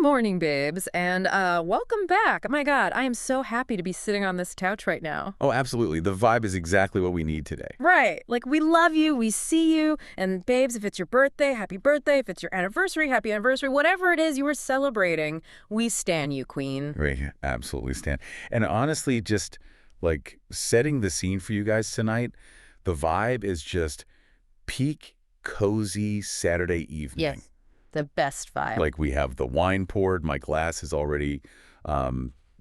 morning, babes, and welcome back. Oh my God, I am so happy to be sitting on this couch right now. Oh, absolutely. The vibe is exactly what we need today. Right. Like, we love you, we see you, and babes, if it's your birthday, happy birthday. If it's your anniversary, happy anniversary. Whatever it is you are celebrating, we stan you, queen. We absolutely stand. And honestly, just like setting the scene for you guys tonight, the vibe is just peak cozy Saturday evening. Yes, the best vibe. Like we have the wine poured, my glass is already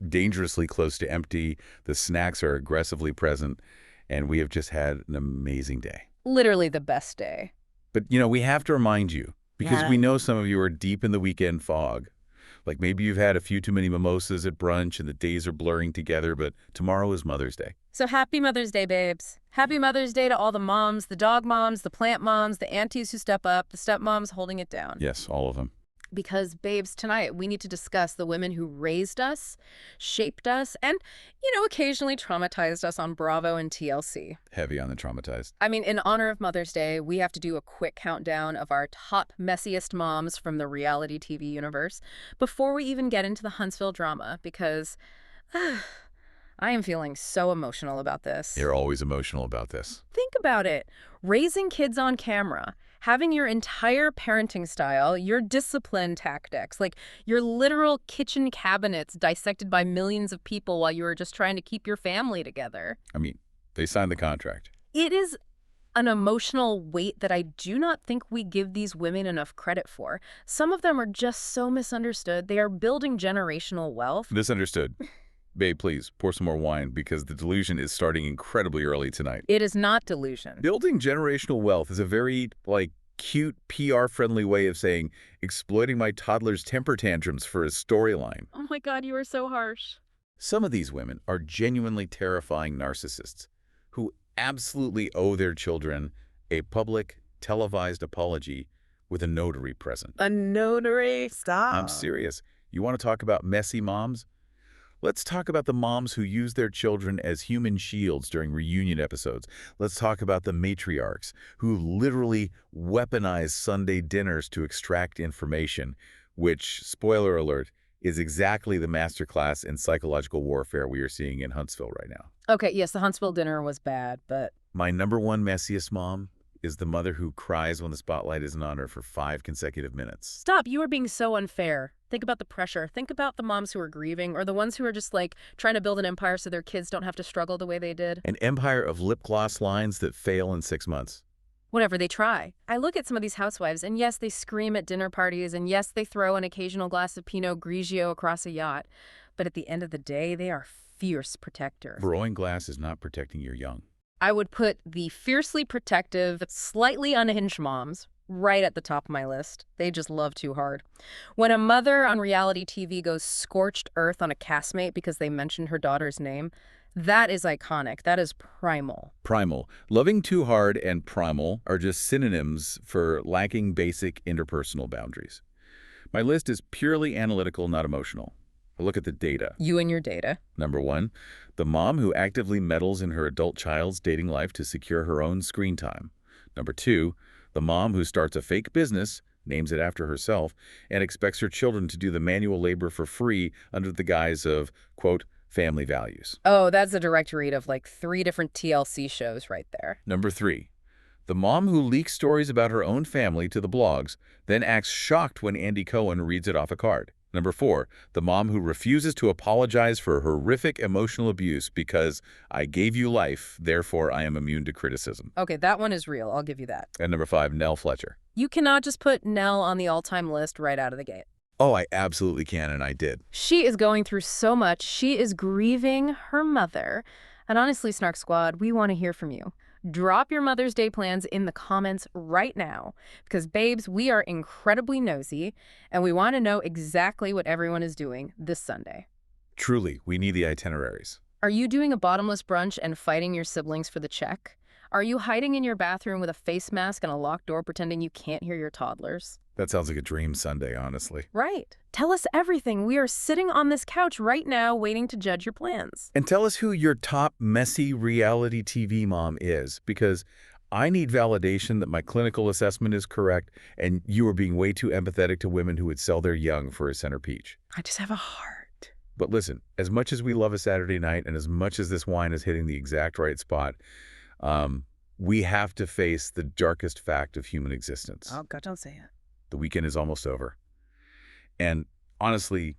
dangerously close to empty, the snacks are aggressively present, and we have just had an amazing day. Literally the best day. But, we have to remind you, because Yeah. we know some of you are deep in the weekend fog. Like maybe you've had a few too many mimosas at brunch and the days are blurring together, but tomorrow is Mother's Day. So happy Mother's Day, babes. Happy Mother's Day to all the moms, the dog moms, the plant moms, the aunties who step up, the stepmoms holding it down. Yes, all of them. Because, babes, tonight we need to discuss the women who raised us, shaped us, and, occasionally traumatized us on Bravo and TLC. Heavy on the traumatized. I mean, in honor of Mother's Day, we have to do a quick countdown of our top messiest moms from the reality TV universe before we even get into the Huntsville drama, because I am feeling so emotional about this. You're always emotional about this. Think about it. Raising kids on camera, having your entire parenting style, your discipline tactics, like your literal kitchen cabinets dissected by millions of people while you were just trying to keep your family together. I mean, they signed the contract. It is an emotional weight that I do not think we give these women enough credit for. Some of them are just so misunderstood. They are building generational wealth. Misunderstood. Babe, please, pour some more wine because the delusion is starting incredibly early tonight. It is not delusion. Building generational wealth is a very, cute, PR-friendly way of saying exploiting my toddler's temper tantrums for a storyline. Oh my God, you are so harsh. Some of these women are genuinely terrifying narcissists who absolutely owe their children a public, televised apology with a notary present. A notary? Stop. I'm serious. You want to talk about messy moms? Let's talk about the moms who use their children as human shields during reunion episodes. Let's talk about the matriarchs who literally weaponize Sunday dinners to extract information, which, spoiler alert, is exactly the masterclass in psychological warfare we are seeing in Huntsville right now. Okay, yes, the Huntsville dinner was bad, but... My number one messiest mom is the mother who cries when the spotlight isn't on her for 5 consecutive minutes. Stop, you are being so unfair. Think about the pressure. Think about the moms who are grieving or the ones who are just trying to build an empire so their kids don't have to struggle the way they did. An empire of lip gloss lines that fail in 6 months. Whatever, they try. I look at some of these housewives, and yes, they scream at dinner parties, and yes, they throw an occasional glass of Pinot Grigio across a yacht. But at the end of the day, they are fierce protectors. Growing glass is not protecting your young. I would put the fiercely protective, slightly unhinged moms right at the top of my list. They just love too hard. When a mother on reality TV goes scorched earth on a castmate because they mentioned her daughter's name, that is iconic. That is primal. Primal. Loving too hard and primal are just synonyms for lacking basic interpersonal boundaries. My list is purely analytical, not emotional. I look at the data. You and your data. Number 1, the mom who actively meddles in her adult child's dating life to secure her own screen time. Number 2, the mom who starts a fake business, names it after herself, and expects her children to do the manual labor for free under the guise of, quote, family values. Oh, that's a direct read of 3 different TLC shows right there. Number 3, the mom who leaks stories about her own family to the blogs, then acts shocked when Andy Cohen reads it off a card. Number 4, the mom who refuses to apologize for horrific emotional abuse because I gave you life, therefore I am immune to criticism. Okay, that one is real. I'll give you that. And number 5, Nell Fletcher. You cannot just put Nell on the all-time list right out of the gate. Oh, I absolutely can, and I did. She is going through so much. She is grieving her mother. And honestly, Snark Squad, we want to hear from you. Drop your Mother's Day plans in the comments right now because, babes, we are incredibly nosy and we want to know exactly what everyone is doing this Sunday. Truly, we need the itineraries. Are you doing a bottomless brunch and fighting your siblings for the check? Are you hiding in your bathroom with a face mask and a locked door pretending you can't hear your toddlers? That sounds like a dream Sunday, honestly. Right. Tell us everything. We are sitting on this couch right now waiting to judge your plans. And tell us who your top messy reality TV mom is, because I need validation that my clinical assessment is correct, and you are being way too empathetic to women who would sell their young for a center peach. I just have a heart. But listen, as much as we love a Saturday night and as much as this wine is hitting the exact right spot, we have to face the darkest fact of human existence. Oh, God, don't say it. The weekend is almost over. And honestly,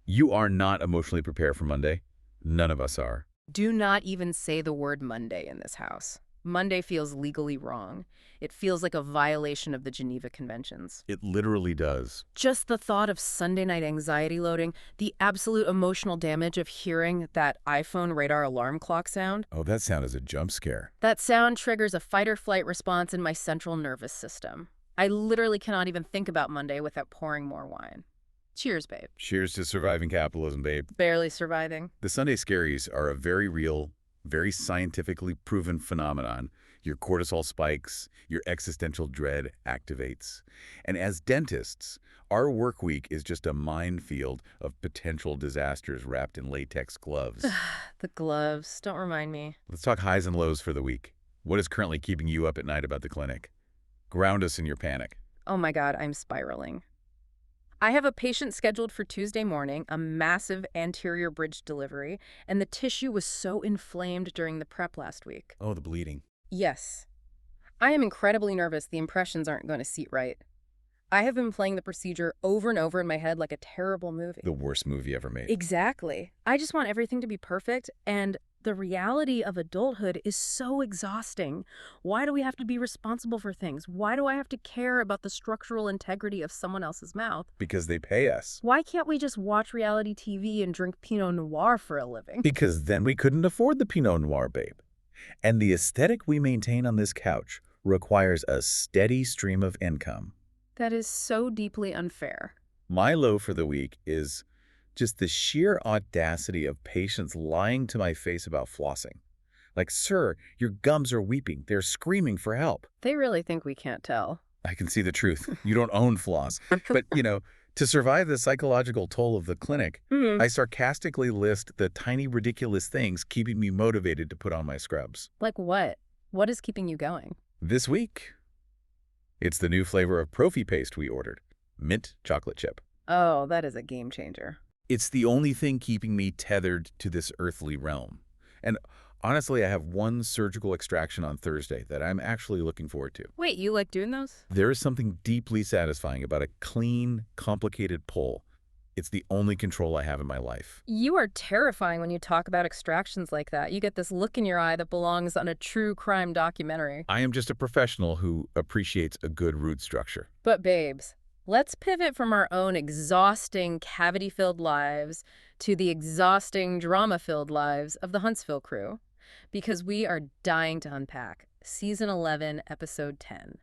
you are not emotionally prepared for Monday. None of us are. Do not even say the word Monday in this house. Monday feels legally wrong. It feels like a violation of the Geneva Conventions. It literally does. Just the thought of Sunday night anxiety loading, the absolute emotional damage of hearing that iPhone radar alarm clock sound. Oh, that sound is a jump scare. That sound triggers a fight-or-flight response in my central nervous system. I literally cannot even think about Monday without pouring more wine. Cheers, babe. Cheers to surviving capitalism, babe. Barely surviving. The Sunday scaries are a very real, very scientifically proven phenomenon. Your cortisol spikes, your existential dread activates. And as dentists, our work week is just a minefield of potential disasters wrapped in latex gloves. The gloves. Don't remind me. Let's talk highs and lows for the week. What is currently keeping you up at night about the clinic? Ground us in your panic. Oh my God, I'm spiraling. I have a patient scheduled for Tuesday morning, a massive anterior bridge delivery, and the tissue was so inflamed during the prep last week. Oh, the bleeding. Yes. I am incredibly nervous the impressions aren't going to seat right. I have been playing the procedure over and over in my head like a terrible movie. The worst movie ever made. Exactly. I just want everything to be perfect, and the reality of adulthood is so exhausting. Why do we have to be responsible for things? Why do I have to care about the structural integrity of someone else's mouth? Because they pay us. Why can't we just watch reality TV and drink Pinot Noir for a living? Because then we couldn't afford the Pinot Noir, babe. And the aesthetic we maintain on this couch requires a steady stream of income. That is so deeply unfair. My low for the week is just the sheer audacity of patients lying to my face about flossing. Like, sir, your gums are weeping. They're screaming for help. They really think we can't tell. I can see the truth. You don't own floss. But, to survive the psychological toll of the clinic, I sarcastically list the tiny ridiculous things keeping me motivated to put on my scrubs. Like what? What is keeping you going? This week, it's the new flavor of Profi paste we ordered. Mint chocolate chip. Oh, that is a game changer. It's the only thing keeping me tethered to this earthly realm. And honestly, I have one surgical extraction on Thursday that I'm actually looking forward to. Wait, you like doing those? There is something deeply satisfying about a clean, complicated pull. It's the only control I have in my life. You are terrifying when you talk about extractions like that. You get this look in your eye that belongs on a true crime documentary. I am just a professional who appreciates a good root structure. But babes, let's pivot from our own exhausting, cavity-filled lives to the exhausting, drama-filled lives of the Huntsville crew, because we are dying to unpack Season 11, Episode 10.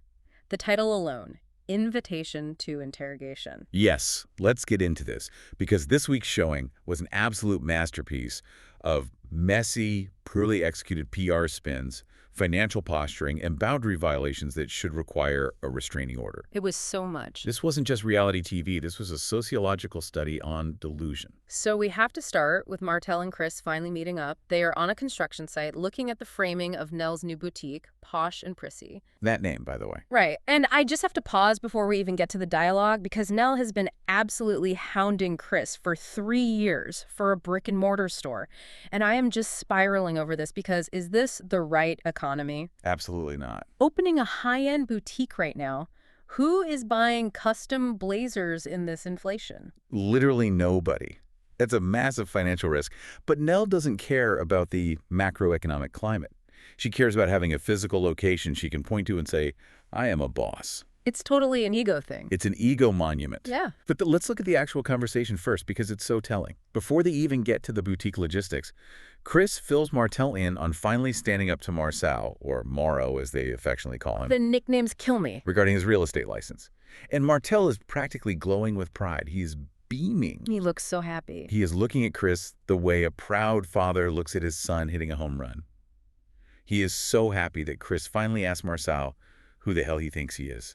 The title alone, Invitation to Interrogation. Yes, let's get into this, because this week's showing was an absolute masterpiece of messy, poorly executed PR spins, financial posturing, and boundary violations that should require a restraining order. It was so much. This wasn't just reality TV. This was a sociological study on delusion. So we have to start with Martell and Chris finally meeting up. They are on a construction site looking at the framing of Nell's new boutique, Posh and Prissy. That name, by the way. Right. And I just have to pause before we even get to the dialogue because Nell has been absolutely hounding Chris for 3 years for a brick and mortar store. And I am just spiraling over this because is this the right economy? Absolutely not. Opening a high-end boutique right now. Who is buying custom blazers in this inflation? Literally nobody. That's a massive financial risk. But Nell doesn't care about the macroeconomic climate. She cares about having a physical location she can point to and say, I am a boss. It's totally an ego thing. It's an ego monument. Yeah. But let's look at the actual conversation first because it's so telling. Before they even get to the boutique logistics, Chris fills Martell in on finally standing up to Marcel, or Morrow as they affectionately call him. The nicknames kill me. Regarding his real estate license. And Martell is practically glowing with pride. He's beaming. He looks so happy. He is looking at Chris the way a proud father looks at his son hitting a home run. He is so happy that Chris finally asked Marcel who the hell he thinks he is.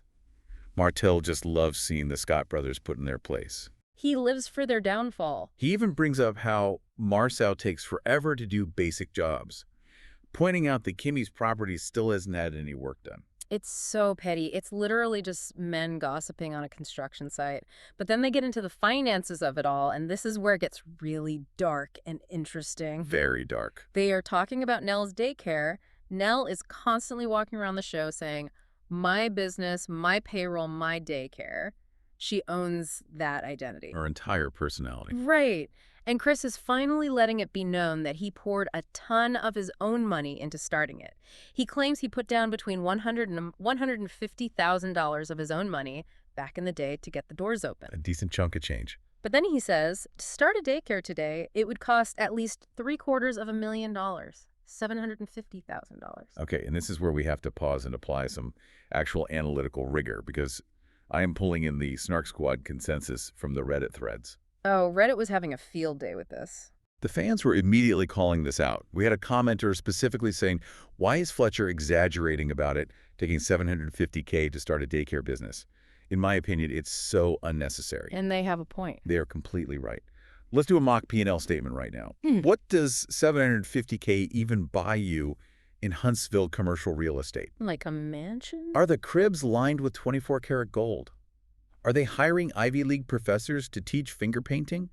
Martell just loves seeing the Scott brothers put in their place. He lives for their downfall. He even brings up how Marcel takes forever to do basic jobs. pointing out that Kimmy's property still hasn't had any work done. It's so petty. It's literally just men gossiping on a construction site. But then they get into the finances of it all, and this is where it gets really dark and interesting. Very dark. They are talking about Nell's daycare. Nell is constantly walking around the show saying, my business, my payroll, my daycare. She owns that identity. Her entire personality. Right. And Chris is finally letting it be known that he poured a ton of his own money into starting it. He claims he put down between $100,000 and $150,000 of his own money back in the day to get the doors open. A decent chunk of change. But then he says, to start a daycare today, it would cost at least $750,000. $750,000. Okay, and this is where we have to pause and apply some actual analytical rigor, because I am pulling in the Snark Squad consensus from the Reddit threads. Oh, Reddit was having a field day with this. The fans were immediately calling this out. We had a commenter specifically saying, why is Fletcher exaggerating about it, taking $750K to start a daycare business? In my opinion, it's so unnecessary. And they have a point. They are completely right. Let's do a mock P&L statement right now. What does $750K even buy you in Huntsville commercial real estate? Like a mansion? Are the cribs lined with 24-karat gold? Are they hiring Ivy League professors to teach finger painting?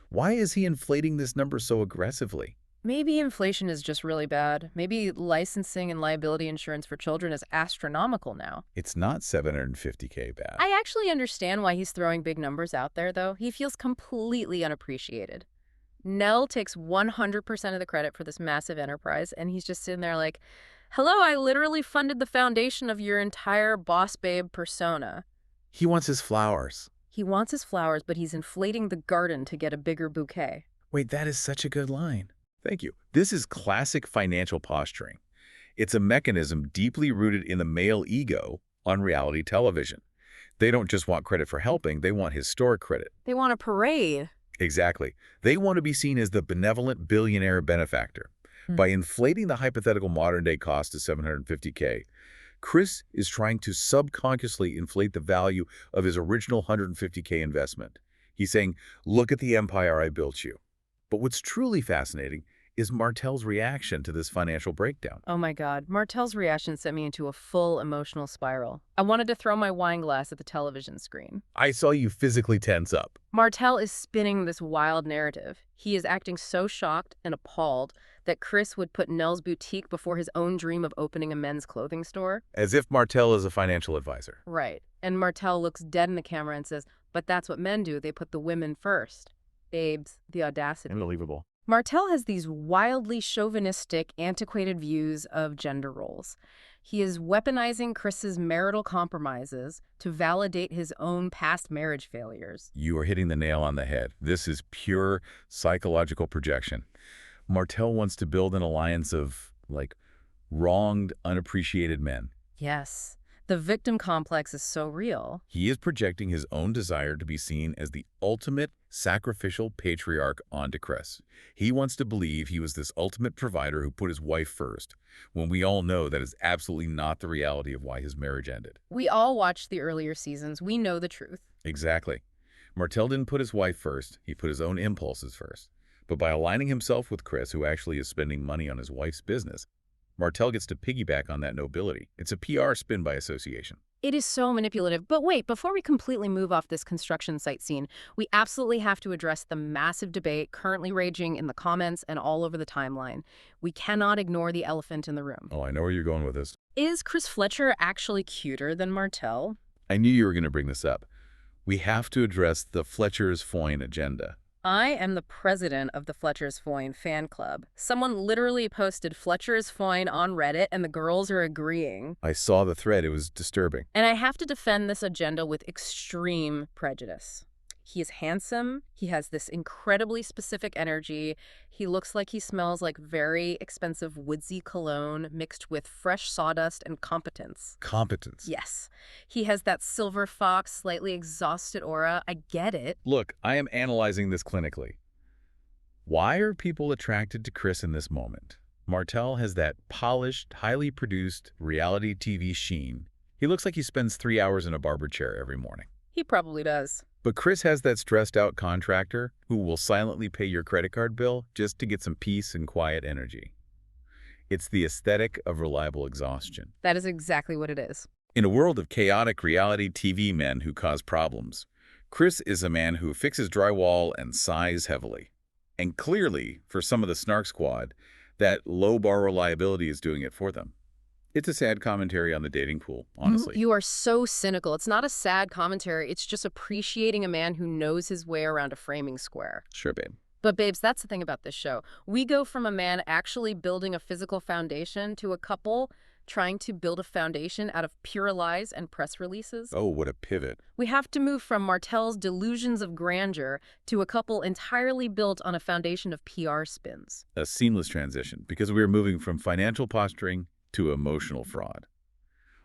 Why is he inflating this number so aggressively? Maybe inflation is just really bad. Maybe licensing and liability insurance for children is astronomical now. It's not $750K bad. I actually understand why he's throwing big numbers out there, though. He feels completely unappreciated. Nell takes 100% of the credit for this massive enterprise, and he's just sitting there like, hello, I literally funded the foundation of your entire boss babe persona. He wants his flowers. He wants his flowers, but he's inflating the garden to get a bigger bouquet. Wait, that is such a good line. Thank you. This is classic financial posturing. It's a mechanism deeply rooted in the male ego on reality television. They don't just want credit for helping, they want historic credit. They want a parade. Exactly. They want to be seen as the benevolent billionaire benefactor. By inflating the hypothetical modern-day cost to $750K, Chris is trying to subconsciously inflate the value of his original $150K investment. He's saying, look at the empire I built you. But what's truly fascinating is Martell's reaction to this financial breakdown. Oh my God, Martell's reaction sent me into a full emotional spiral. I wanted to throw my wine glass at the television screen. I saw you physically tense up. Martell is spinning this wild narrative. He is acting so shocked and appalled that Chris would put Nell's boutique before his own dream of opening a men's clothing store. As if Martell is a financial advisor. Right. And Martell looks dead in the camera and says, but that's what men do. They put the women first. Babes, the audacity. Unbelievable. Martell has these wildly chauvinistic, antiquated views of gender roles. He is weaponizing Chris's marital compromises to validate his own past marriage failures. You are hitting the nail on the head. This is pure psychological projection. Martell wants to build an alliance of, wronged, unappreciated men. Yes. The victim complex is so real. He is projecting his own desire to be seen as the ultimate sacrificial patriarch onto Chris. He wants to believe he was this ultimate provider who put his wife first, when we all know that is absolutely not the reality of why his marriage ended. We all watched the earlier seasons. We know the truth. Exactly. Martell didn't put his wife first. He put his own impulses first. But by aligning himself with Chris, who actually is spending money on his wife's business, Martell gets to piggyback on that nobility. It's a PR spin by association. It is so manipulative. But wait, before we completely move off this construction site scene, we absolutely have to address the massive debate currently raging in the comments and all over the timeline. We cannot ignore the elephant in the room. Oh, I know where you're going with this. Is Chris Fletcher actually cuter than Martell? I knew you were going to bring this up. We have to address the Fletcher's Foyne agenda. I am the president of the Fletcher's Foyne fan club. Someone literally posted Fletcher's Foyne on Reddit, and the girls are agreeing. I saw the thread. It was disturbing. And I have to defend this agenda with extreme prejudice. He is handsome. He has this incredibly specific energy. He looks like he smells like very expensive woodsy cologne mixed with fresh sawdust and competence. Competence. Yes. He has that silver fox, slightly exhausted aura. I get it. Look, I am analyzing this clinically. Why are people attracted to Chris in this moment? Martell has that polished, highly produced reality TV sheen. He looks like he spends 3 hours in a barber chair every morning. He probably does. But Chris has that stressed-out contractor who will silently pay your credit card bill just to get some peace and quiet energy. It's the aesthetic of reliable exhaustion. That is exactly what it is. In a world of chaotic reality TV men who cause problems, Chris is a man who fixes drywall and sighs heavily. And clearly, for some of the Snark squad, that low-bar reliability is doing it for them. It's a sad commentary on the dating pool, honestly. You are so cynical. It's not a sad commentary. It's just appreciating a man who knows his way around a framing square. Sure, babe. But babes, that's the thing about this show. We go from a man actually building a physical foundation to a couple trying to build a foundation out of pure lies and press releases. Oh, what a pivot. We have to move from Martell's delusions of grandeur to a couple entirely built on a foundation of PR spins. A seamless transition, because we are moving from financial posturing to emotional fraud.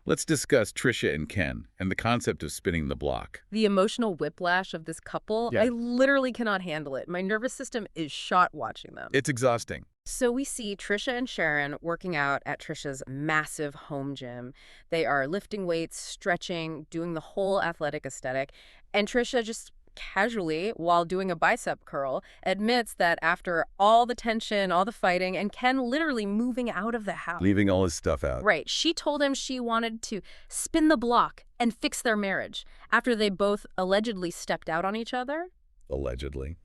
Let's discuss Trisha and Ken and the concept of spinning the block. The emotional whiplash of this couple, Yeah. I literally cannot handle it. My nervous system is shot watching them. It's exhausting. So we see Trisha and Sharon working out at Trisha's massive home gym. They are lifting weights, stretching, doing the whole athletic aesthetic. And Trisha just casually, while doing a bicep curl, admits that after all the tension, all the fighting, and Ken literally moving out of the house. Leaving all his stuff out. Right. She told him she wanted to spin the block and fix their marriage after they both allegedly stepped out on each other. Allegedly.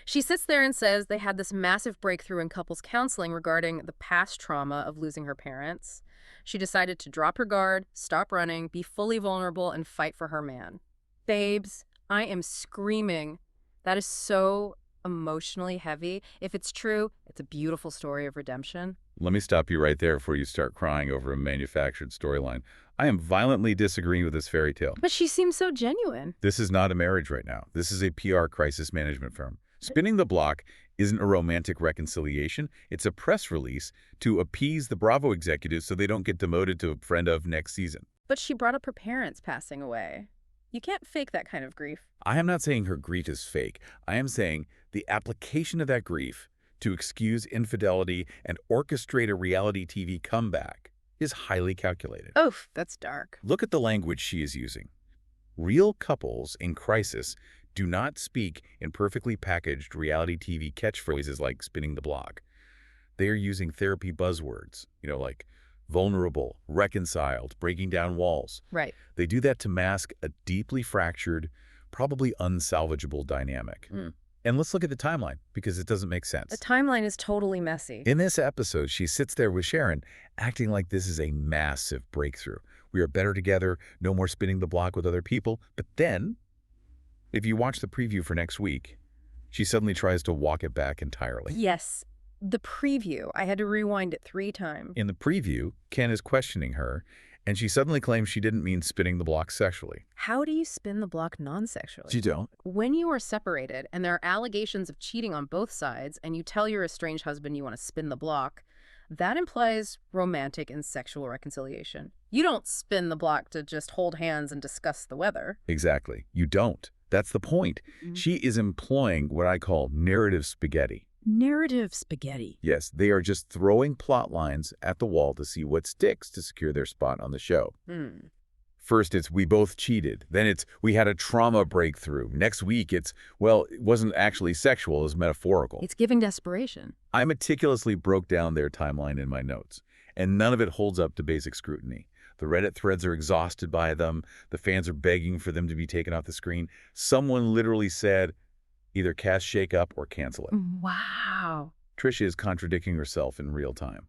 She sits there and says they had this massive breakthrough in couples counseling regarding the past trauma of losing her parents. She decided to drop her guard, stop running, be fully vulnerable, and fight for her man. Babes, I am screaming. That is so emotionally heavy. If it's true, it's a beautiful story of redemption. Let me stop you right there before you start crying over a manufactured storyline. I am violently disagreeing with this fairy tale. But she seems so genuine. This is not a marriage right now. This is a PR crisis management firm. Spinning the block isn't a romantic reconciliation. It's a press release to appease the Bravo executives so they don't get demoted to a friend of next season. But she brought up her parents passing away. You can't fake that kind of grief. I am not saying her grief is fake. I am saying the application of that grief to excuse infidelity and orchestrate a reality TV comeback is highly calculated. Oof, that's dark. Look at the language she is using. Real couples in crisis do not speak in perfectly packaged reality TV catchphrases like spinning the block. They are using therapy buzzwords, like vulnerable, reconciled, breaking down walls. Right. They do that to mask a deeply fractured, probably unsalvageable dynamic. And let's look at the timeline, because it doesn't make sense. The timeline is totally messy. In this episode, she sits there with Sharon, acting like this is a massive breakthrough. We are better together, no more spinning the block with other people. But then, if you watch the preview for next week, she suddenly tries to walk it back entirely. Yes. The preview. I had to rewind it 3 times. In the preview, Ken is questioning her, and she suddenly claims she didn't mean spinning the block sexually. How do you spin the block non-sexually? You don't. When you are separated and there are allegations of cheating on both sides and you tell your estranged husband you want to spin the block, that implies romantic and sexual reconciliation. You don't spin the block to just hold hands and discuss the weather. Exactly. You don't. That's the point. She is employing what I call narrative spaghetti. Narrative spaghetti. Yes, they are just throwing plot lines at the wall to see what sticks to secure their spot on the show. First, it's we both cheated. Then it's we had a trauma breakthrough. Next week, it's, well, it wasn't actually sexual, it was metaphorical. It's giving desperation. I meticulously broke down their timeline in my notes, and none of it holds up to basic scrutiny. The Reddit threads are exhausted by them. The fans are begging for them to be taken off the screen. Someone literally said, either cast Shake Up or cancel it. Wow. Trisha is contradicting herself in real time.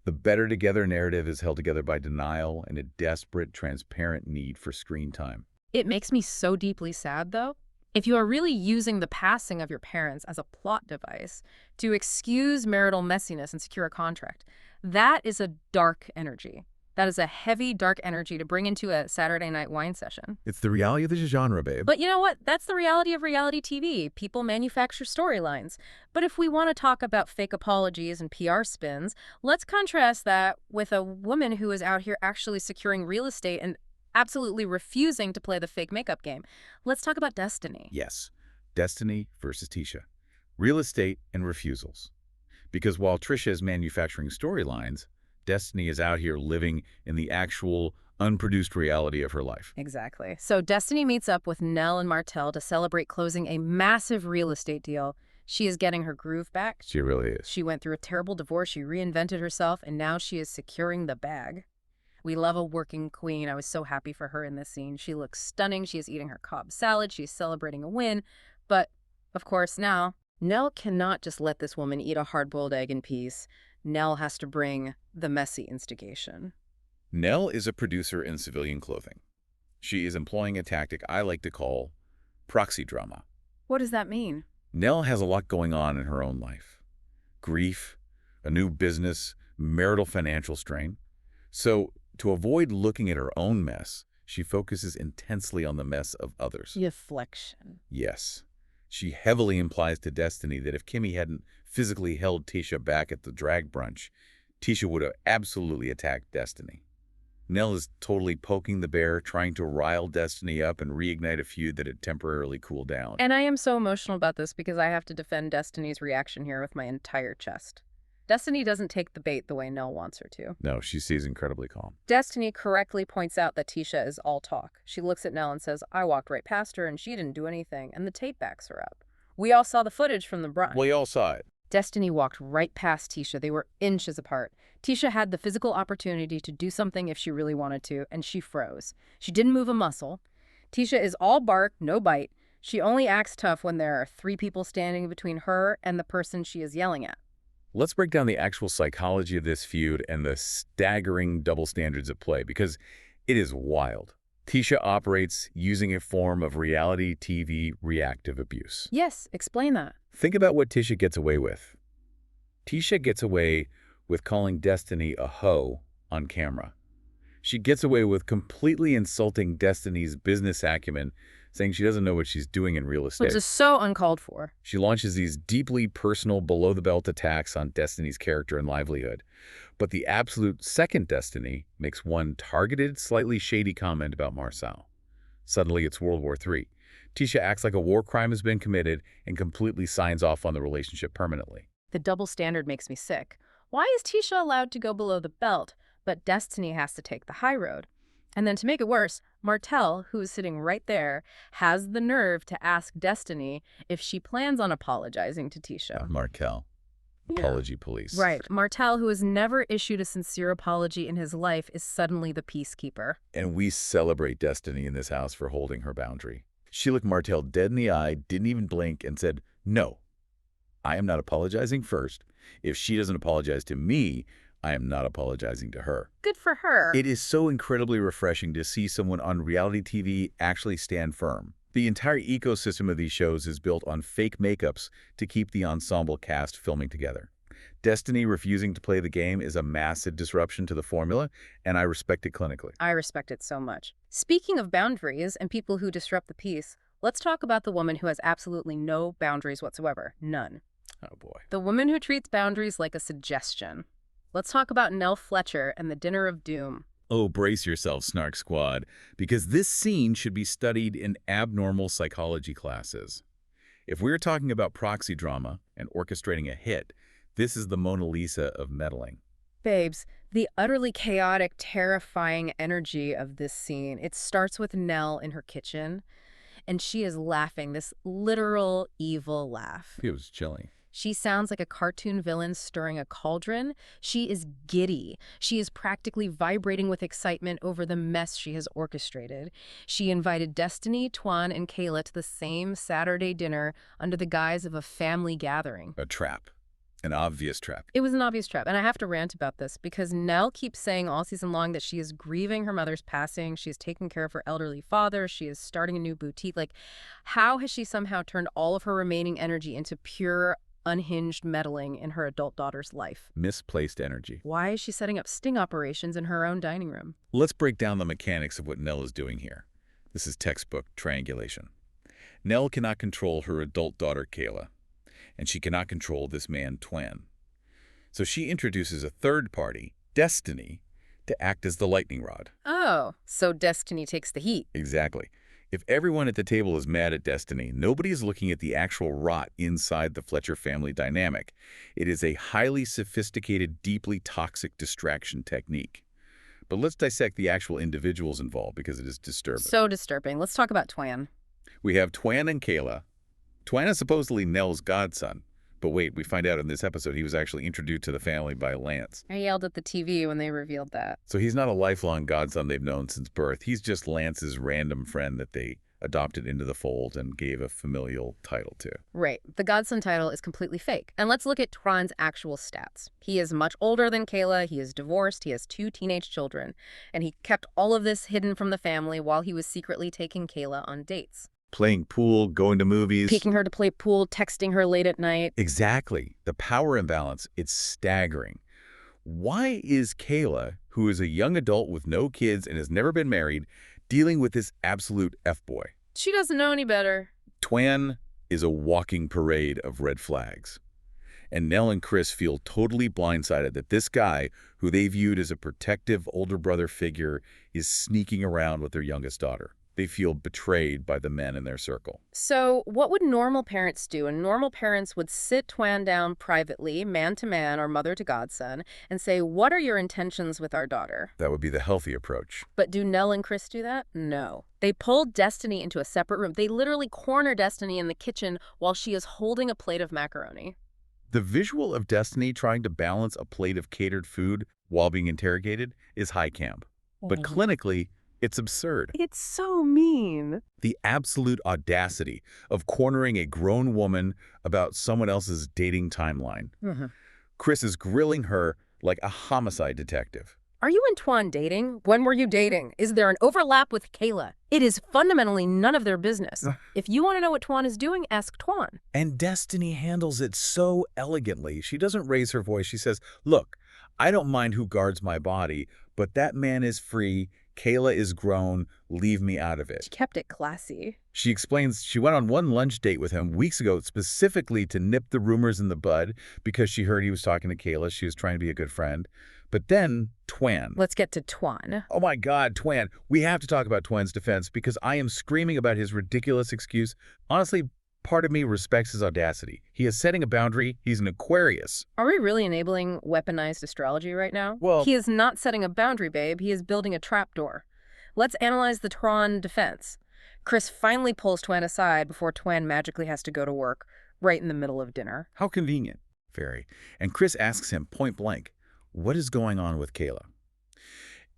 The better together narrative is held together by denial and a desperate, transparent need for screen time. It makes me so deeply sad, though. If you are really using the passing of your parents as a plot device to excuse marital messiness and secure a contract, that is a dark energy. That is a heavy, dark energy to bring into a Saturday night wine session. It's the reality of the genre, babe. But you know what? That's the reality of reality TV. People manufacture storylines. But if we want to talk about fake apologies and PR spins, let's contrast that with a woman who is out here actually securing real estate and absolutely refusing to play the fake makeup game. Let's talk about Destiny. Yes, Destiny versus Tisha. Real estate and refusals. Because while Trisha is manufacturing storylines, Destiny is out here living in the actual, unproduced reality of her life. Exactly. So Destiny meets up with Nell and Martell to celebrate closing a massive real estate deal. She is getting her groove back. She really is. She went through a terrible divorce. She reinvented herself, and now she is securing the bag. We love a working queen. I was so happy for her in this scene. She looks stunning. She is eating her Cobb salad. She's celebrating a win. But, of course, now, Nell cannot just let this woman eat a hard-boiled egg in peace. Nell has to bring the messy instigation. Nell is a producer in civilian clothing. She is employing a tactic I like to call proxy drama. What does that mean? Nell has a lot going on in her own life. Grief, a new business, marital financial strain. So, to avoid looking at her own mess, she focuses intensely on the mess of others. Deflection. Yes. She heavily implies to Destiny that if Kimmy hadn't physically held Tisha back at the drag brunch, Tisha would have absolutely attacked Destiny. Nell is totally poking the bear, trying to rile Destiny up and reignite a feud that had temporarily cooled down. And I am so emotional about this because I have to defend Destiny's reaction here with my entire chest. Destiny doesn't take the bait the way Nell wants her to. No, she stays incredibly calm. Destiny correctly points out that Tisha is all talk. She looks at Nell and says, I walked right past her and she didn't do anything, and the tape backs her up. We all saw the footage from the brunch. We all saw it. Destiny walked right past Tisha. They were inches apart. Tisha had the physical opportunity to do something if she really wanted to, and she froze. She didn't move a muscle. Tisha is all bark, no bite. She only acts tough when there are 3 people standing between her and the person she is yelling at. Let's break down the actual psychology of this feud and the staggering double standards at play, because it is wild. Tisha operates using a form of reality TV reactive abuse. Yes, explain that. Think about what Tisha gets away with. Tisha gets away with calling Destiny a hoe on camera. She gets away with completely insulting Destiny's business acumen, saying she doesn't know what she's doing in real estate. Which is so uncalled for. She launches these deeply personal, below-the-belt attacks on Destiny's character and livelihood. But the absolute second Destiny makes one targeted, slightly shady comment about Marcel. Suddenly, it's World War III. Tisha acts like a war crime has been committed and completely signs off on the relationship permanently. The double standard makes me sick. Why is Tisha allowed to go below the belt, but Destiny has to take the high road? And then to make it worse, Martel, who is sitting right there, has the nerve to ask Destiny if she plans on apologizing to Tisha. Markel. Apology police. Right. Martel, who has never issued a sincere apology in his life, is suddenly the peacekeeper. And we celebrate Destiny in this house for holding her boundary. She looked Martel dead in the eye, didn't even blink, and said, "No, I am not apologizing first. If she doesn't apologize to me, I am not apologizing to her." Good for her. It is so incredibly refreshing to see someone on reality TV actually stand firm. The entire ecosystem of these shows is built on fake makeups to keep the ensemble cast filming together. Destiny refusing to play the game is a massive disruption to the formula, and I respect it clinically. I respect it so much. Speaking of boundaries and people who disrupt the peace, let's talk about the woman who has absolutely no boundaries whatsoever. None. Oh boy. The woman who treats boundaries like a suggestion. Let's talk about Nell Fletcher and the Dinner of Doom. Oh, brace yourself, Snark Squad, because this scene should be studied in abnormal psychology classes. If we're talking about proxy drama and orchestrating a hit, this is the Mona Lisa of meddling. Babes, the utterly chaotic, terrifying energy of this scene, it starts with Nell in her kitchen, and she is laughing, this literal evil laugh. It was chilling. She sounds like a cartoon villain stirring a cauldron. She is giddy. She is practically vibrating with excitement over the mess she has orchestrated. She invited Destiny, Twan, and Kayla to the same Saturday dinner under the guise of a family gathering. A trap. An obvious trap. It was an obvious trap, and I have to rant about this because Nell keeps saying all season long that she is grieving her mother's passing, she is taking care of her elderly father, she is starting a new boutique. Like, how has she somehow turned all of her remaining energy into pure, unhinged meddling in her adult daughter's life? Misplaced energy. Why is she setting up sting operations in her own dining room? Let's break down the mechanics of what Nell is doing here. This is textbook triangulation. Nell cannot control her adult daughter, Kayla, and she cannot control this man, Twan. So she introduces a third party, Destiny, to act as the lightning rod. Oh, so Destiny takes the heat. Exactly. If everyone at the table is mad at Destiny, nobody is looking at the actual rot inside the Fletcher family dynamic. It is a highly sophisticated, deeply toxic distraction technique. But let's dissect the actual individuals involved because it is disturbing. So disturbing. Let's talk about Twan. We have Twan and Kayla. Twan is supposedly Nell's godson. But wait, we find out in this episode he was actually introduced to the family by Lance. I yelled at the TV when they revealed that. So he's not a lifelong godson they've known since birth. He's just Lance's random friend that they adopted into the fold and gave a familial title to. Right. The godson title is completely fake. And let's look at Twan's actual stats. He is much older than Kayla. He is divorced. He has 2 teenage children. And he kept all of this hidden from the family while he was secretly taking Kayla on dates. Playing pool, going to movies. Taking her to play pool, texting her late at night. Exactly. The power imbalance, it's staggering. Why is Kayla, who is a young adult with no kids and has never been married, dealing with this absolute F-boy? She doesn't know any better. Twan is a walking parade of red flags. And Nell and Chris feel totally blindsided that this guy, who they viewed as a protective older brother figure, is sneaking around with their youngest daughter. They feel betrayed by the men in their circle. So what would normal parents do? And normal parents would sit Twan down privately, man to man or mother to godson, and say, what are your intentions with our daughter? That would be the healthy approach. But do Nell and Chris do that? No. They pulled Destiny into a separate room. They literally corner Destiny in the kitchen while she is holding a plate of macaroni. The visual of Destiny trying to balance a plate of catered food while being interrogated is high camp. But clinically, it's absurd. It's so mean. The absolute audacity of cornering a grown woman about someone else's dating timeline. Chris is grilling her like a homicide detective. Are you and Twan dating? When were you dating? Is there an overlap with Kayla? It is fundamentally none of their business. If you want to know what Twan is doing, ask Twan. And Destiny handles it so elegantly. She doesn't raise her voice. She says, look, I don't mind who guards my body, but that man is free. Kayla is grown. Leave me out of it. She kept it classy. She explains she went on one lunch date with him weeks ago specifically to nip the rumors in the bud because she heard he was talking to Kayla. She was trying to be a good friend. But then Twan. Let's get to Twan. Oh my God, Twan. We have to talk about Twan's defense because I am screaming about his ridiculous excuse. Honestly, part of me respects his audacity. He is setting a boundary. He's an Aquarius. Are we really enabling weaponized astrology right now? Well, he is not setting a boundary, babe. He is building a trapdoor. Let's analyze the Twan defense. Chris finally pulls Twan aside before Twan magically has to go to work right in the middle of dinner. How convenient. Very. And Chris asks him point blank, what is going on with Kayla?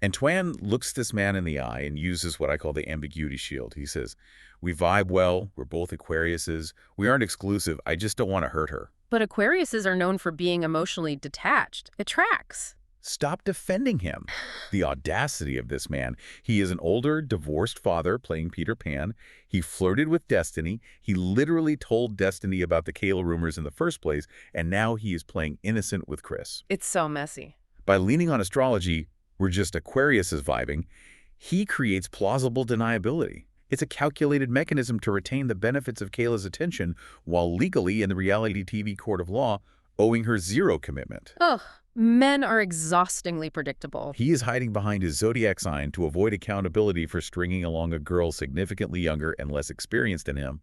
And Twan looks this man in the eye and uses what I call the ambiguity shield. He says, we vibe well. We're both Aquariuses. We aren't exclusive. I just don't want to hurt her. But Aquariuses are known for being emotionally detached. It tracks. Stop defending him. The audacity of this man. He is an older, divorced father playing Peter Pan. He flirted with Destiny. He literally told Destiny about the Kayla rumors in the first place, and now he is playing innocent with Chris. It's so messy. By leaning on astrology, we're just Aquariuses vibing. He creates plausible deniability. It's a calculated mechanism to retain the benefits of Kayla's attention while legally, in the reality TV court of law, owing her zero commitment. Ugh. Men are exhaustingly predictable. He is hiding behind his zodiac sign to avoid accountability for stringing along a girl significantly younger and less experienced than him.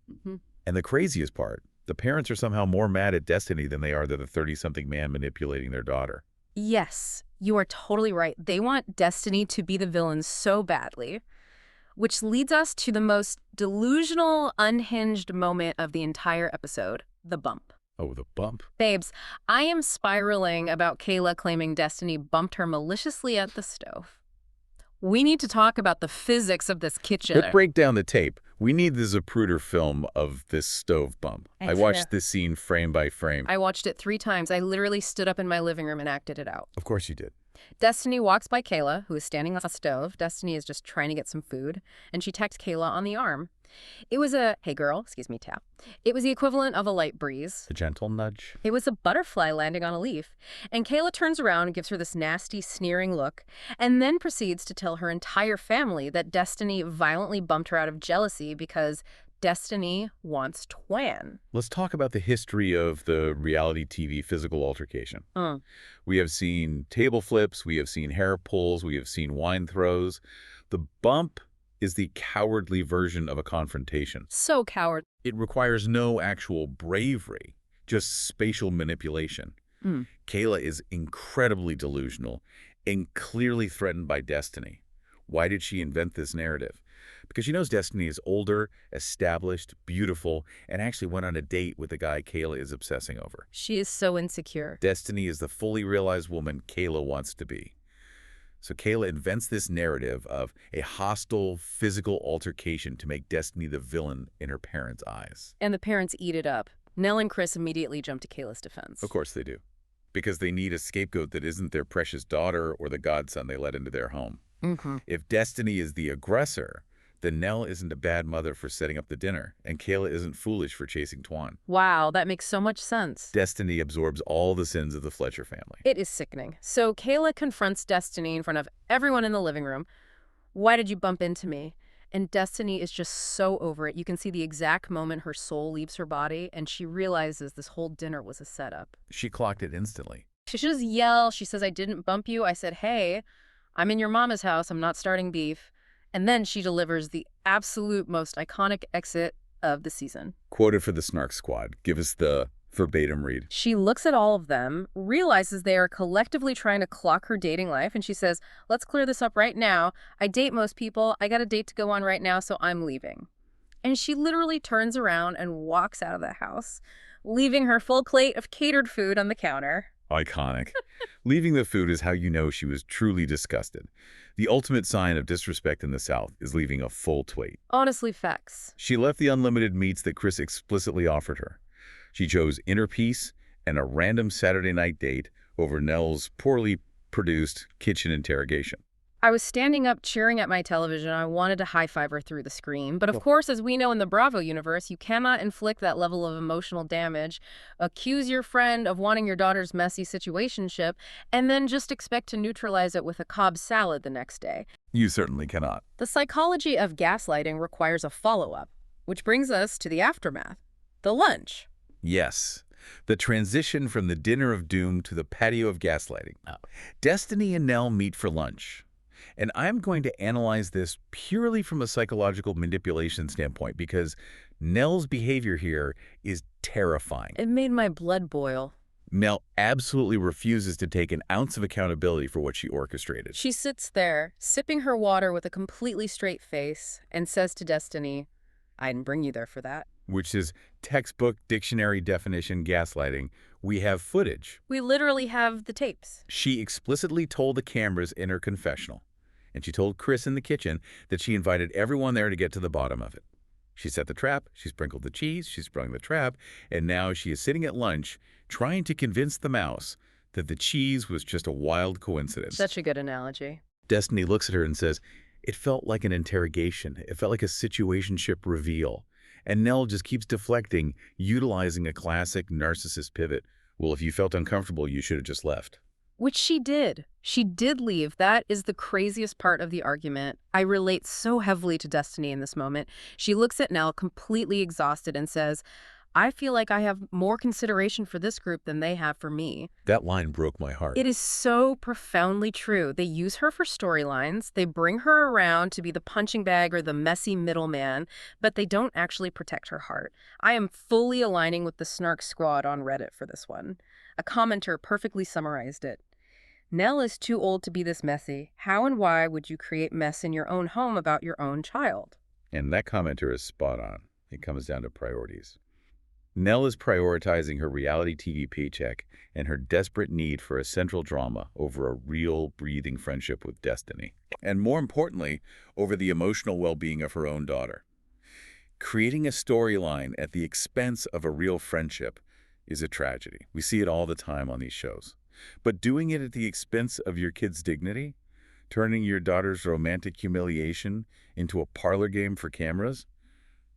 And the craziest part, the parents are somehow more mad at Destiny than they are to the 30-something man manipulating their daughter. Yes, you are totally right. They want Destiny to be the villain so badly, which leads us to the most delusional, unhinged moment of the entire episode, the bump. Oh, the bump. Babes, I am spiraling about Kayla claiming Destiny bumped her maliciously at the stove. We need to talk about the physics of this kitchen. Let's break down the tape. We need the Zapruder film of this stove bump. I watched this scene frame by frame. I watched it 3 times. I literally stood up in my living room and acted it out. Of course you did. Destiny walks by Kayla, who is standing on the stove. Destiny is just trying to get some food, and she taps Kayla on the arm. It was a, hey girl, excuse me, tap. It was the equivalent of a light breeze. A gentle nudge. It was a butterfly landing on a leaf. And Kayla turns around and gives her this nasty, sneering look, and then proceeds to tell her entire family that Destiny violently bumped her out of jealousy because Destiny wants Twan. Let's talk about the history of the reality TV physical altercation. We have seen table flips, we have seen hair pulls, we have seen wine throws. The bump is the cowardly version of a confrontation. So coward. It requires no actual bravery, just spatial manipulation. Kayla is incredibly delusional and clearly threatened by Destiny. Why did she invent this narrative? because she knows Destiny is older, established, beautiful, and actually went on a date with the guy Kayla is obsessing over. She is so insecure. Destiny is the fully realized woman Kayla wants to be. So Kayla invents this narrative of a hostile physical altercation to make Destiny the villain in her parents' eyes. And the parents eat it up. Nell and Chris immediately jump to Kayla's defense. Of course they do. Because they need a scapegoat that isn't their precious daughter or the godson they let into their home. If Destiny is the aggressor, then Nell isn't a bad mother for setting up the dinner, and Kayla isn't foolish for chasing Twan. Wow, that makes so much sense. Destiny absorbs all the sins of the Fletcher family. It is sickening. So Kayla confronts Destiny in front of everyone in the living room. Why did you bump into me? And Destiny is just so over it. You can see the exact moment her soul leaves her body, and she realizes this whole dinner was a setup. She clocked it instantly. She should just yell. She says, I didn't bump you. I said, hey, I'm in your mama's house. I'm not starting beef. And then she delivers the absolute most iconic exit of the season. Quoted for the Snark squad. Give us the verbatim read. She looks at all of them, realizes they are collectively trying to clock her dating life, and she says, let's clear this up right now. I date most people. I got a date to go on right now, so I'm leaving. And she literally turns around and walks out of the house, leaving her full plate of catered food on the counter. Iconic. Leaving the food is how you know she was truly disgusted. The ultimate sign of disrespect in the South is leaving a full plate. Honestly, facts. She left the unlimited meats that Chris explicitly offered her. She chose inner peace and a random Saturday night date over Nell's poorly produced kitchen interrogation. I was standing up cheering at my television. I wanted to high-five her through the screen. But of course, as we know in the Bravo universe, you cannot inflict that level of emotional damage, accuse your friend of wanting your daughter's messy situationship, and then just expect to neutralize it with a Cobb salad the next day. You certainly cannot. The psychology of gaslighting requires a follow-up, which brings us to the aftermath, the lunch. Yes. The transition from the dinner of doom to the patio of gaslighting. Destiny and Nell meet for lunch. And I'm going to analyze this purely from a psychological manipulation standpoint because Nell's behavior here is terrifying. It made my blood boil. Nell absolutely refuses to take an ounce of accountability for what she orchestrated. She sits there, sipping her water with a completely straight face, and says to Destiny, I didn't bring you there for that. Which is textbook dictionary definition gaslighting. We have footage. We literally have the tapes. She explicitly told the cameras in her confessional. And she told Chris in the kitchen that she invited everyone there to get to the bottom of it. She set the trap, she sprinkled the cheese, she sprung the trap, and now she is sitting at lunch trying to convince the mouse that the cheese was just a wild coincidence. Such a good analogy. Destiny looks at her and says, it felt like an interrogation. It felt like a situationship reveal. And Nell just keeps deflecting, utilizing a classic narcissist pivot. Well, if you felt uncomfortable, you should have just left. Which she did. She did leave. That is the craziest part of the argument. I relate so heavily to Destiny in this moment. She looks at Nell completely exhausted and says, I feel like I have more consideration for this group than they have for me. That line broke my heart. It is so profoundly true. They use her for storylines. They bring her around to be the punching bag or the messy middleman, but they don't actually protect her heart. I am fully aligning with the Snark squad on Reddit for this one. A commenter perfectly summarized it. Nell is too old to be this messy. How and why would you create mess in your own home about your own child? And that commenter is spot on. It comes down to priorities. Nell is prioritizing her reality TV paycheck and her desperate need for a central drama over a real, breathing friendship with Destiny. And more importantly, over the emotional well-being of her own daughter. Creating a storyline at the expense of a real friendship is a tragedy. We see it all the time on these shows. But doing it at the expense of your kid's dignity, turning your daughter's romantic humiliation into a parlor game for cameras,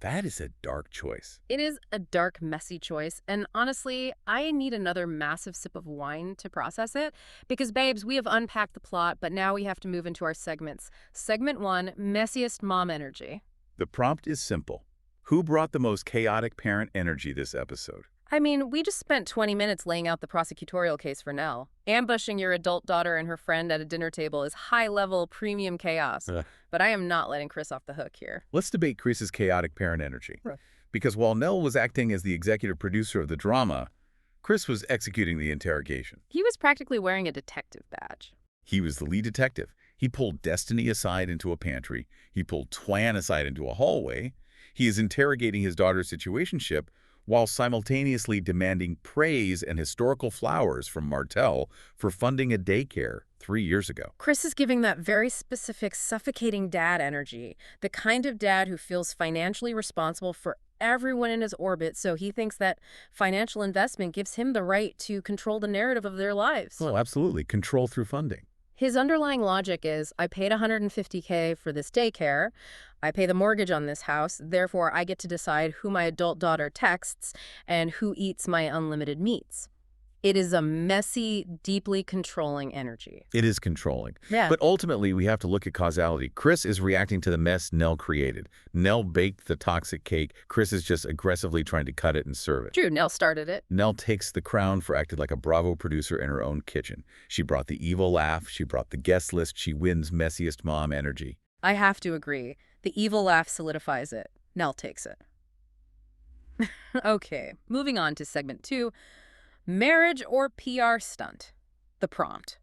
that is a dark choice. It is a dark, messy choice. And honestly, I need another massive sip of wine to process it. Because, babes, we have unpacked the plot, but now we have to move into our segments. Segment 1, messiest mom energy. The prompt is simple. Who brought the most chaotic parent energy this episode? I mean, we just spent 20 minutes laying out the prosecutorial case for Nell. Ambushing your adult daughter and her friend at a dinner table is high-level premium chaos. But I am not letting Chris off the hook here. Let's debate Chris's chaotic parent energy. Right. Because while Nell was acting as the executive producer of the drama, Chris was executing the interrogation. He was practically wearing a detective badge. He was the lead detective, He pulled Destiny aside into a pantry. He pulled Twan aside into a hallway. He is interrogating his daughter's situationship while simultaneously demanding praise and historical flowers from Martell for funding a daycare 3 years ago. Chris is giving that very specific suffocating dad energy, the kind of dad who feels financially responsible for everyone in his orbit, so he thinks that financial investment gives him the right to control the narrative of their lives. Oh, absolutely. Control through funding. His underlying logic is, I paid $150K for this daycare, I pay the mortgage on this house, therefore I get to decide who my adult daughter texts and who eats my unlimited meats. It is a messy, deeply controlling energy. It is controlling. Yeah. But ultimately, we have to look at causality. Chris is reacting to the mess Nell created. Nell baked the toxic cake. Chris is just aggressively trying to cut it and serve it. True, Nell started it. Nell takes the crown for acting like a Bravo producer in her own kitchen. She brought the evil laugh. She brought the guest list. She wins messiest mom energy. I have to agree. The evil laugh solidifies it. Nell takes it. Okay, moving on to segment 2. Marriage or PR stunt? The prompt.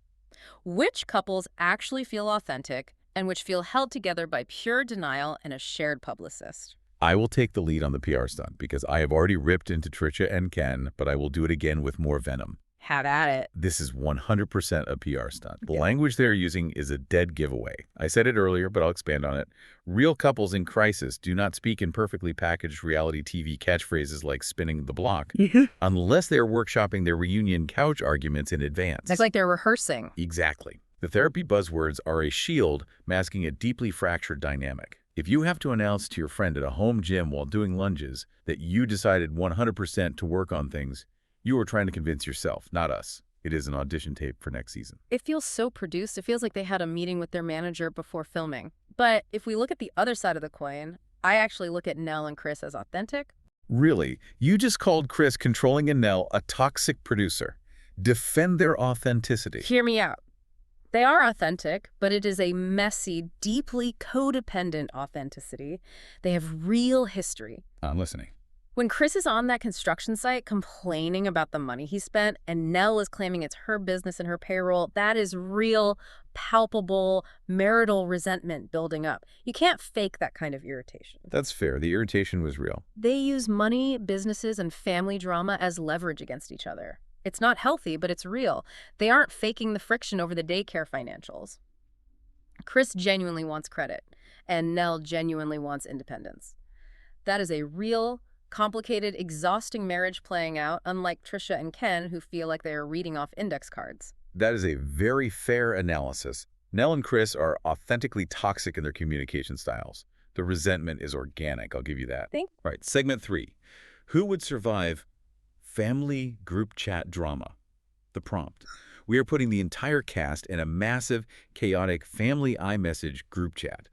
Which couples actually feel authentic and which feel held together by pure denial and a shared publicist? I will take the lead on the PR stunt because I have already ripped into Trisha and Ken, but I will do it again with more venom. Have at it. This is 100% a PR stunt. The Yeah. language they're using is a dead giveaway. I said it earlier, but I'll expand on it. Real couples in crisis do not speak in perfectly packaged reality TV catchphrases like spinning the block, unless they're workshopping their reunion couch arguments in advance. It's like they're rehearsing. Exactly. The therapy buzzwords are a shield masking a deeply fractured dynamic. If you have to announce to your friend at a home gym while doing lunges that you decided 100% to work on things, you are trying to convince yourself, not us. It is an audition tape for next season. It feels so produced. It feels like they had a meeting with their manager before filming. But if we look at the other side of the coin, I actually look at Nell and Chris as authentic. Really? You just called Chris controlling and Nell a toxic producer. Defend their authenticity. Hear me out. They are authentic, but it is a messy, deeply codependent authenticity. They have real history. I'm listening. When Chris is on that construction site complaining about the money he spent and Nell is claiming it's her business and her payroll, that is real, palpable, marital resentment building up. You can't fake that kind of irritation. That's fair. The irritation was real. They use money, businesses, and family drama as leverage against each other. It's not healthy, but it's real. They aren't faking the friction over the daycare financials. Chris genuinely wants credit, and Nell genuinely wants independence. That is a real, complicated, exhausting marriage playing out, unlike Trisha and Ken, who feel like they are reading off index cards. That is a very fair analysis. Nell and Chris are authentically toxic in their communication styles. The resentment is organic, I'll give you that. Think? All right, segment 3. Who would survive family group chat drama? The prompt. We are putting the entire cast in a massive, chaotic family iMessage group chat.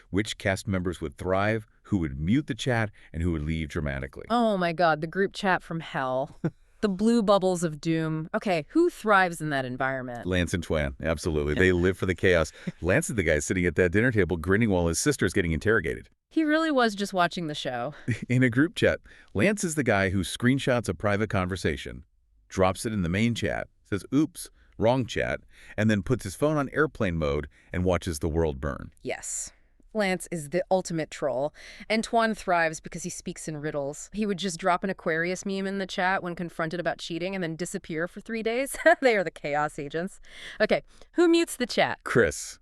Which cast members would thrive, who would mute the chat, and who would leave dramatically? Oh my God, the group chat from hell. The blue bubbles of doom. Okay, who thrives in that environment? Lance and Twan, absolutely. They live for the chaos. Lance is the guy sitting at that dinner table grinning while his sister's getting interrogated. He really was just watching the show. In a group chat, Lance is the guy who screenshots a private conversation, drops it in the main chat, says, oops, wrong chat, and then puts his phone on airplane mode and watches the world burn. Yes. Lance is the ultimate troll, and Twan thrives because he speaks in riddles. He would just drop an Aquarius meme in the chat when confronted about cheating and then disappear for 3 days. They are the chaos agents. Okay, who mutes the chat? Chris.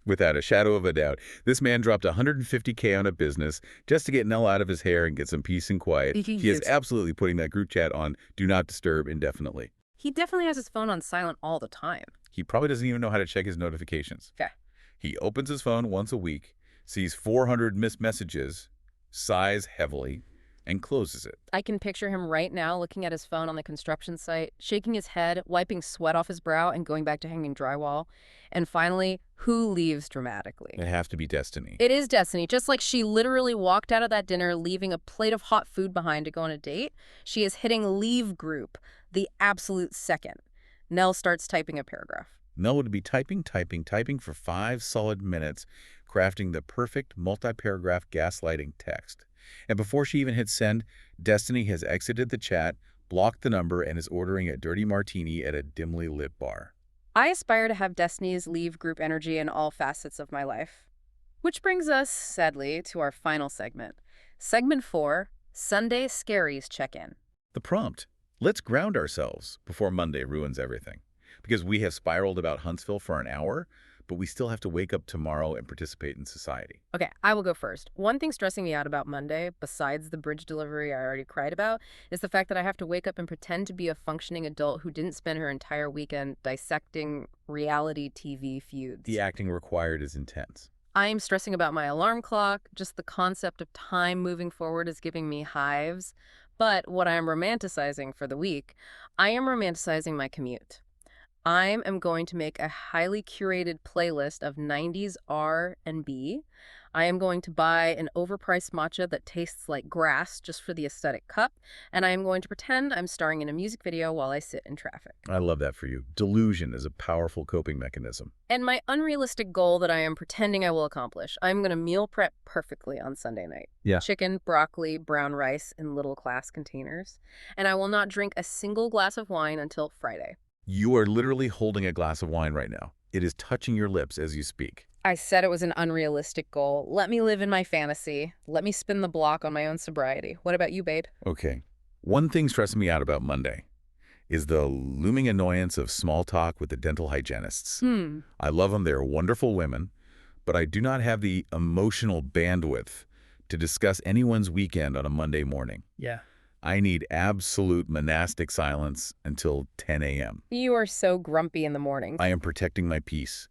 Without a shadow of a doubt. This man dropped $150K on a business just to get Nell out of his hair and get some peace and quiet. He is absolutely putting that group chat on Do Not Disturb indefinitely. He definitely has his phone on silent all the time. He probably doesn't even know how to check his notifications. Okay. He opens his phone once a week, sees 400 missed messages, sighs heavily, and closes it. I can picture him right now looking at his phone on the construction site, shaking his head, wiping sweat off his brow, and going back to hanging drywall. And finally, who leaves dramatically? It has to be Destiny. It is Destiny. Just like she literally walked out of that dinner leaving a plate of hot food behind to go on a date, she is hitting leave group the absolute second. Nell starts typing a paragraph. Nell would be typing for 5 solid minutes, crafting the perfect multi-paragraph gaslighting text. And before she even hits send, Destiny has exited the chat, blocked the number, and is ordering a dirty martini at a dimly lit bar. I aspire to have Destiny's leave group energy in all facets of my life. Which brings us, sadly, to our final segment. Segment 4, Sunday Scaries Check-In. The prompt. Let's ground ourselves before Monday ruins everything. Because we have spiraled about Huntsville for an hour, but we still have to wake up tomorrow and participate in society. Okay, I will go first. One thing stressing me out about Monday, besides the bridge delivery I already cried about, is the fact that I have to wake up and pretend to be a functioning adult who didn't spend her entire weekend dissecting reality TV feuds. The acting required is intense. I'm stressing about my alarm clock. Just the concept of time moving forward is giving me hives. But what I am romanticizing for the week, I am romanticizing my commute. I am going to make a highly curated playlist of 90s R&B. I am going to buy an overpriced matcha that tastes like grass just for the aesthetic cup, and I am going to pretend I'm starring in a music video while I sit in traffic. I love that for you. Delusion is a powerful coping mechanism. And my unrealistic goal that I am pretending I will accomplish, I'm going to meal prep perfectly on Sunday night. Yeah. Chicken, broccoli, brown rice in little glass containers. And I will not drink a single glass of wine until Friday. You are literally holding a glass of wine right now. It is touching your lips as you speak. I said it was an unrealistic goal. Let me live in my fantasy. Let me spin the block on my own sobriety. What about you, babe? Okay. One thing stressing me out about Monday is the looming annoyance of small talk with the dental hygienists. I love them. They're wonderful women, but I do not have the emotional bandwidth to discuss anyone's weekend on a Monday morning. Yeah. I need absolute monastic silence until 10 a.m. You are so grumpy in the morning. I am protecting my peace.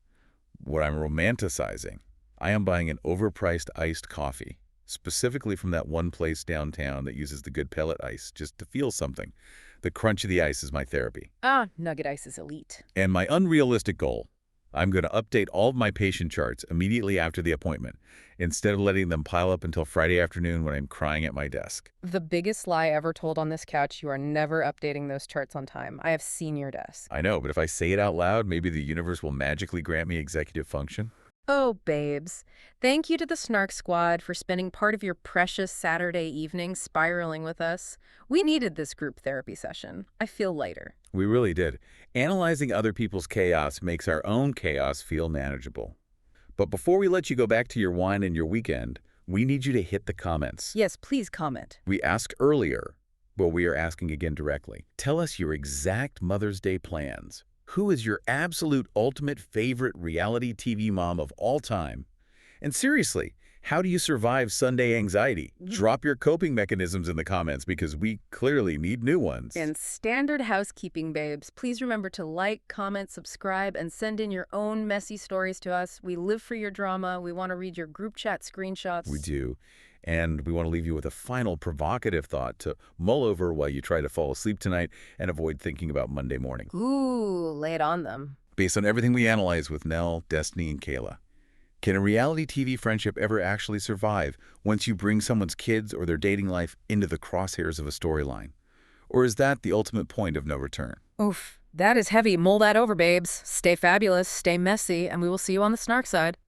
What I'm romanticizing, I am buying an overpriced iced coffee, specifically from that one place downtown that uses the good pellet ice, just to feel something. The crunch of the ice is my therapy. Nugget ice is elite. And my unrealistic goal, I'm going to update all of my patient charts immediately after the appointment, instead of letting them pile up until Friday afternoon when I'm crying at my desk. The biggest lie ever told on this couch, you are never updating those charts on time. I have seen your desk. I know, but if I say it out loud, maybe the universe will magically grant me executive function. Oh, babes. Thank you to the Snark Squad for spending part of your precious Saturday evening spiraling with us. We needed this group therapy session. I feel lighter. We really did. Analyzing other people's chaos makes our own chaos feel manageable. But before we let you go back to your wine and your weekend, we need you to hit the comments. Yes, please comment. We asked earlier, but we are asking again directly. Tell us your exact Mother's Day plans. Who is your absolute ultimate favorite reality TV mom of all time? And seriously, how do you survive Sunday anxiety? Drop your coping mechanisms in the comments because we clearly need new ones. And standard housekeeping, babes. Please remember to like, comment, subscribe, and send in your own messy stories to us. We live for your drama. We want to read your group chat screenshots. We do. And we want to leave you with a final provocative thought to mull over while you try to fall asleep tonight and avoid thinking about Monday morning. Ooh, lay it on them. Based on everything we analyzed with Nell, Destiny, and Kayla, can a reality TV friendship ever actually survive once you bring someone's kids or their dating life into the crosshairs of a storyline? Or is that the ultimate point of no return? Oof, that is heavy. Mull that over, babes. Stay fabulous, stay messy, and we will see you on the Snark side.